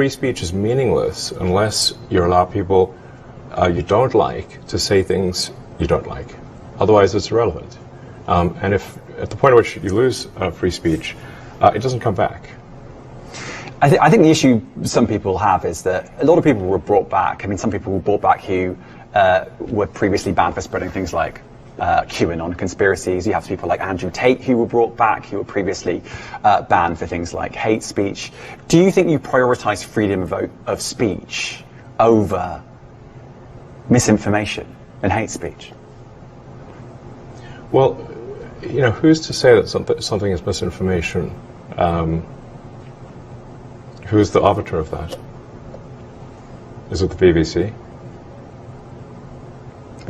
free speech is meaningless unless you allow people you don't like to say things you don't like. Otherwise, it's irrelevant. And if at the point at which you lose free speech, it doesn't come back. I think the issue some people have is that a lot of people were brought back. I mean, some people were brought back who were previously banned for spreading things like QAnon conspiracies. You have people like Andrew Tate who were brought back, who were previously banned for things like hate speech. Do you think you prioritize freedom of speech over misinformation and hate speech? Well, who's to say that something is misinformation? Who's the arbiter of that? Is it the BBC?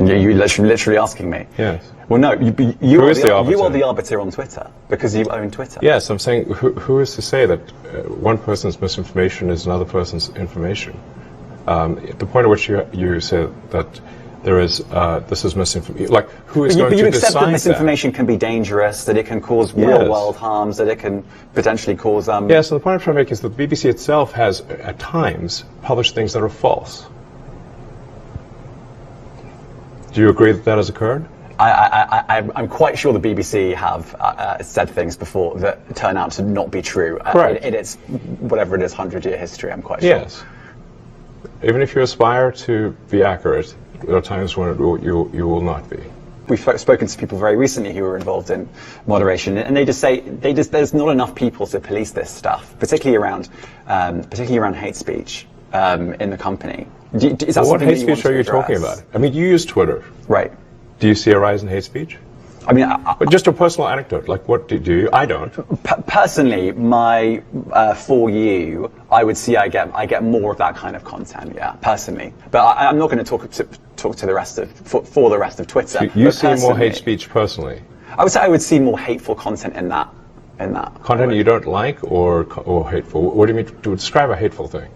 You're literally asking me? Yes. Well, no, you are the arbiter on Twitter, because you own Twitter. Yes, I'm saying who is to say that one person's misinformation is another person's information? At the point at which you say that there is this is misinformation, like who is going to decide that? You accept that misinformation can be dangerous, that it can cause real-world harms, that it can potentially cause... Yes, and the point I'm trying to make is that the BBC itself has, at times, published things that are false. Do you agree that has occurred? I'm quite sure the BBC have said things before that turn out to not be true. Correct. In its, whatever it is, 100-year history, I'm quite sure. Yes. Even if you aspire to be accurate, there are times when you will not be. We've spoken to people very recently who were involved in moderation, and they just say there's not enough people to police this stuff, particularly around hate speech in the company. Is that what hate speech are you address? talking about? I mean, you use Twitter, right? Do you see a rise in hate speech? I mean, but just a personal anecdote. Like, what do you? I don't. Personally, my for you, I would see I get more of that kind of content. Yeah, personally, but I'm not going to talk to the rest of for the rest of Twitter. So you see more hate speech personally? I would say I would see more hateful content in that. Content you don't like or hateful? What do you mean to describe a hateful thing?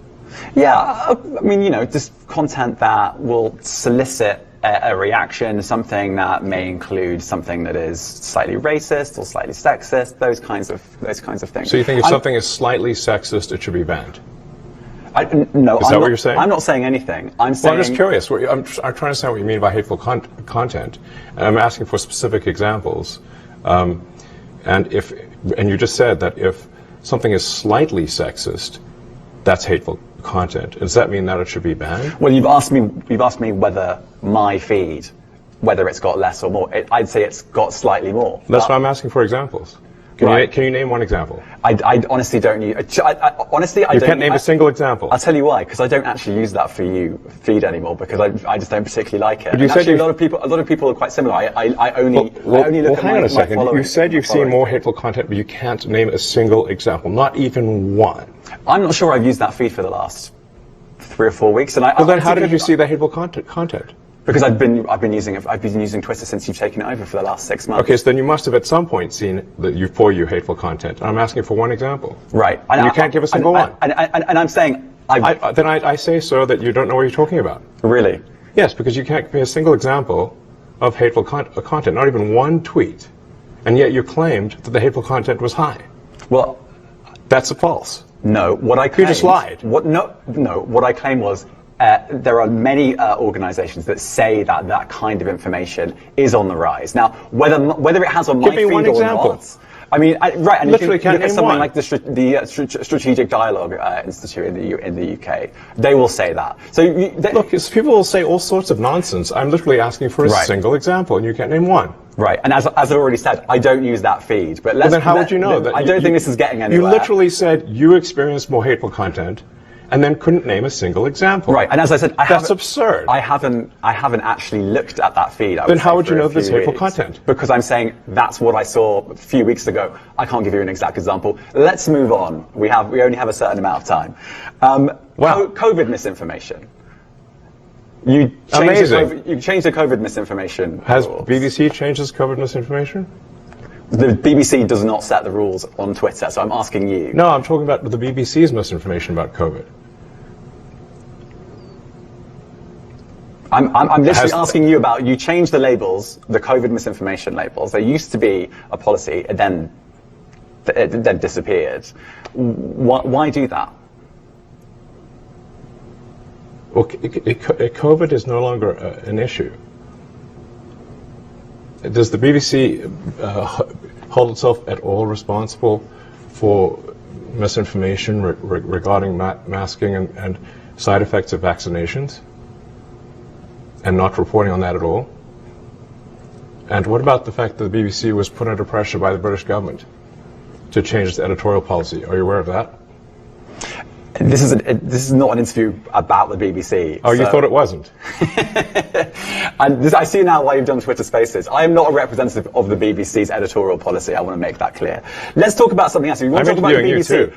Yeah, I mean, just content that will solicit a reaction, something that may include something that is slightly racist or slightly sexist, those kinds of things. So you think if something is slightly sexist, it should be banned? No, is that what you're saying? I'm not saying anything. I'm saying. Well, I'm just curious. I'm trying to understand what you mean by hateful content, and I'm asking for specific examples. And you just said that if something is slightly sexist, that's hateful content. Does that mean that it should be banned? Well, you've asked me whether my feed, whether it's got less or more. I'd say it's got slightly more. That's why I'm asking for examples. Can you name one example? I honestly don't use. Honestly, I don't. You can't name a single example. I'll tell you why. Because I don't actually use that for you feed anymore. Because I just don't particularly like it. But you said actually, a lot of people are quite similar. I only look at hang on a second. my You said you've seen more hateful content, but you can't name a single example, not even one. I'm not sure I've used that feed for the last 3 or 4 weeks. Well, then how did you see the hateful content? Because I've been using Twitter since you've taken it over for the last 6 months. Okay, so then you must have at some point seen for you hateful content. I'm asking for one example. Right. And you can't give a single one. And I'm saying then I say so that you don't know what you're talking about. Really? Yes, because you can't give me a single example of hateful content, not even one tweet, and yet you claimed that the hateful content was high. Well, that's false. No, what I claimed... You just lied. What I claimed was there are many organizations that say that kind of information is on the rise. Now, whether it has on my feed or not... I mean, right, and literally you can look at something one. like the Strategic Dialogue Institute in the UK. They will say that. So look, people will say all sorts of nonsense. I'm literally asking for a single example, and you can't name one. Right, and as I've already said, I don't use that feed. But then how would you know that? I don't think this is getting anywhere. You literally said you experienced more hateful content, and then couldn't name a single example. Right, and as I said, that's absurd. I haven't actually looked at that feed. Then how would you know there's hateful content? Because I'm saying that's what I saw a few weeks ago. I can't give you an exact example. Let's move on. We only have a certain amount of time. COVID misinformation. You changed the COVID misinformation. Has BBC changed its COVID misinformation? The BBC does not set the rules on Twitter, so I'm asking you. No, I'm talking about the BBC's misinformation about COVID. I'm literally asking you about, you changed the labels, the COVID misinformation labels. There used to be a policy, it then disappeared. Why do that? Well, COVID is no longer an issue. Does the BBC hold itself at all responsible for misinformation regarding masking and side effects of vaccinations, and not reporting on that at all? And what about the fact that the BBC was put under pressure by the British government to change its editorial policy? Are you aware of that? This is not an interview about the BBC. Oh, so. You thought it wasn't? I see now why you've done Twitter Spaces. I am not a representative of the BBC's editorial policy. I want to make that clear. Let's talk about something else. If you want to talk about the BBC,